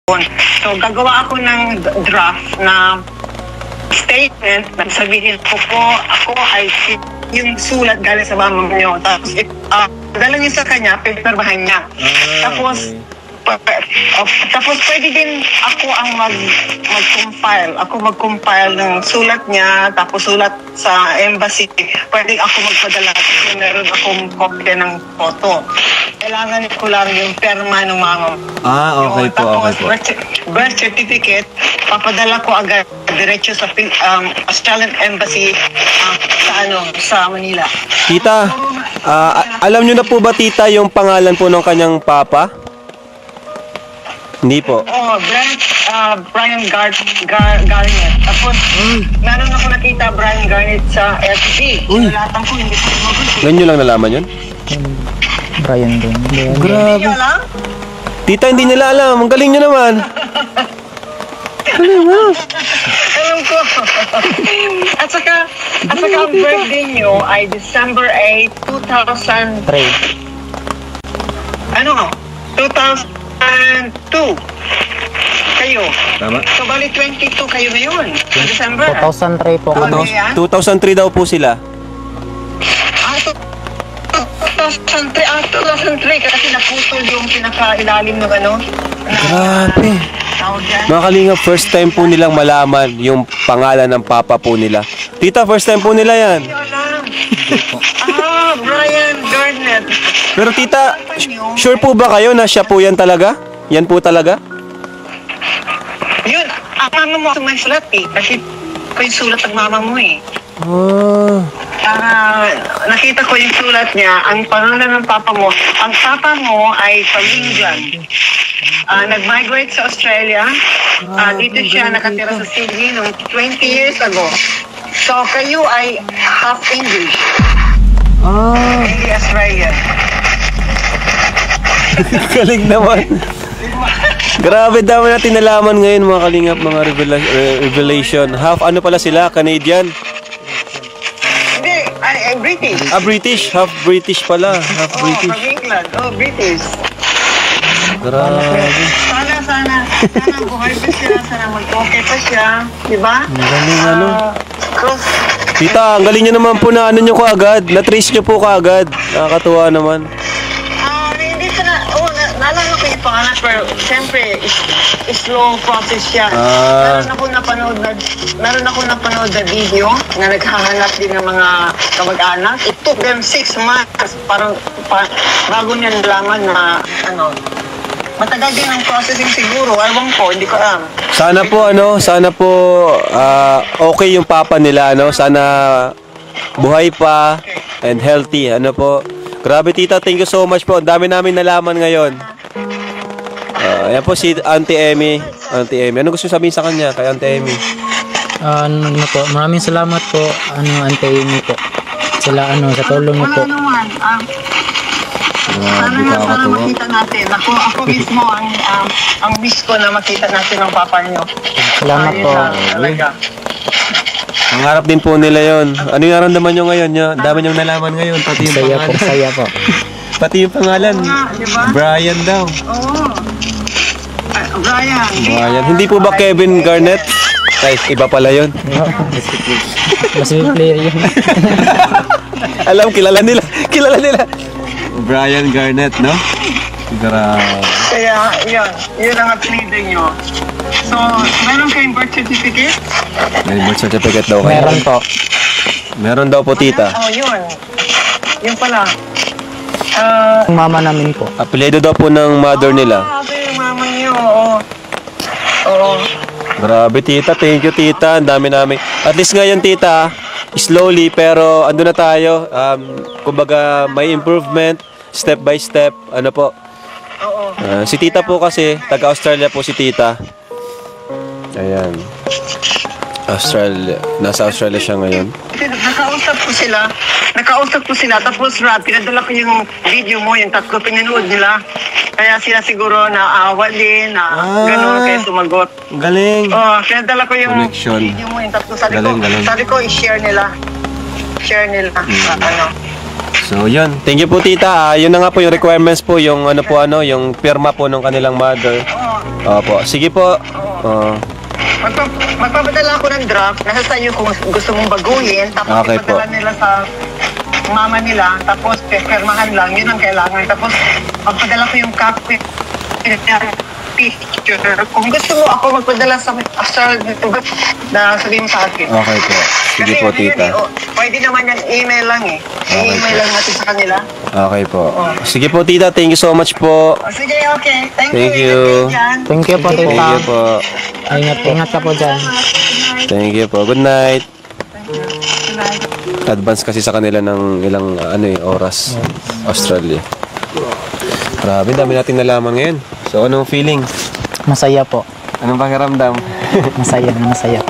So, gagawa ako ng draft na statement na sabihin ko po, ako ay yung sulat galing sa mama niyo. Tapos, dala niyo sa kanya, pipirmahan niya. Tapos, tapos pwede din ako ang mag-compile. Ako mag-compile ng sulat niya, tapos sulat sa embassy. Pwede ako magpadala kasi meron akong kopya ng photo. Kailangan ko lang yung perma ng mama. Okay po, tapos, okay po. Birth certificate, papadala ko agad diretso sa Australian Embassy sa Manila. Tita, alam niyo na po ba tita yung pangalan po ng kanyang papa? Hindi po. Brian Garnett. Tapos, meron ako nakita Brian Garnett sa FB. Nalatan ko, hindi ko magusto. Ngayon nyo lang nalaman yun? Brian din. Grabe. Hindi alam? Tita, hindi nila alam. Ang galing nyo naman. Galing mo. Alam ko. At saka ang birthday nyo ay December 8, 2003. 2002. Kayo. Tama. So, bali 22 kayo ngayon. December. 2003 po kami. 2003 daw po sila. 2003 kasi naputol yung pinakailalim ng Grabe. Mga kalingap, first time po nilang malaman yung pangalan ng papa po nila. Tita, first time po nila yan. Brian Garnett. Pero tita, sure po ba kayo na siya po yan talaga? Yan po talaga? Yun, ang mama mo may sulat kasi yung sulat ng mama mo nakita ko yung sulat niya, ang pangalan ng papa mo. Ang papa mo ay from England. Nag-migrate sa Australia. Dito siya nakatira sa Sydney noong 20 years ago. So, kayo ay half English. Hindi Australian. Galing naman. Grabe, dami natin nalaman ngayon mga kalingap, mga revelation. Half ano pala sila? Canadian? British. British. Half British pala. Half British. From England. British. Grabe. Sana buhay pa siya. Sana mag-okay pa siya. Diba? Ang galing Cross. Tita, ang galing nyo naman po na nyo kaagad. Na-trace nyo po kaagad. Nakakatuwa naman. Hindi ko naalala ko yung pangalan, pero siyempre, slow process siya. Meron ako napanood na video na naghahanap din ng mga kamag-anak. It took them 6 months bago niya nalaman na matagal din ang processing siguro. Alam ko, hindi ko alam. Sana po okay yung papa nila, Sana buhay pa and healthy, Grabe tita, thank you so much po. Ang dami namin nalaman ngayon. Ayan po si Auntie Emmy. Ano gusto sabihin sa kanya kay Auntie Emmy? Po, maraming salamat po, Auntie Emmy po. Sa tulong niyo po. Sana makita natin. Ako mismo ang wish ko na makita natin ang papa niyo. Salamat po. Pangarap din po nila yon. Ano yung naramdaman nyo ngayon? Dami nyo nalaman ngayon. Pati yung pangalan. Saya po. Pati yung pangalan. Diba? Brian daw. Brian. Hindi po ba Kevin Garnett? Ay, iba pala yun. Mas player yun. Alam, kilala nila. Brian Garnett, no? Grabe. Kaya, yun ang apelido nyo. So, meron kayong birth certificate? May birth certificate daw kayo. Meron po. Meron daw po, tita. Yun. Yun pala. Mama namin po. Apelido daw po ng mother nila. Yung mama niyo, oo. Grabe, tita. Thank you, tita. Ang dami namin. At least ngayon, tita, slowly, pero ando na tayo. Kumbaga, may improvement, step by step. Po? Oo. Si tita po kasi, taga-Australia po si tita. Ayan. Nasa Australia siya ngayon. Nakausap ko sila. Tapos, pinadala ko yung video mo, yung tatlo pinanood nila. Kaya sila siguro naawa din, gano'n kayo sumagot. Galing. Pinadala ko yung connection. Video mo, yung tatlo. Galing. Sabi ko, i-share nila. So, yun. Thank you po, tita. Yun na nga po yung requirements po, yung yung pirma po ng kanilang mother. Opo. Sige po. Magpapadala ako ng draft. Nasa sa iyo kung gusto mong baguhin. Tapos Okay po. ipadala nila sa mama nila. Tapos permahan lang. Yun ang kailangan. Tapos pagpadala ko yung copy picture. Kung gusto mo ako magpadala sa na sabihin mo sa akin. Okay po. Sige Kasi po, ano yun tita. pwede naman yan email lang eh. I-email lang natin sa kanila. Okay po. Sige po, tita. Thank you so much po. Sige, okay. Thank Thank you. you. Ingat kayo dyan. Thank you po, Thank tita. you po. Ingat ka po dyan. Thank you po. Good night. Advance kasi sa kanila ng ilang oras. Australia. Grabe, dami nating nalaman ngayon. So, anong feeling? Masaya po. Anong pakiramdam? Masaya.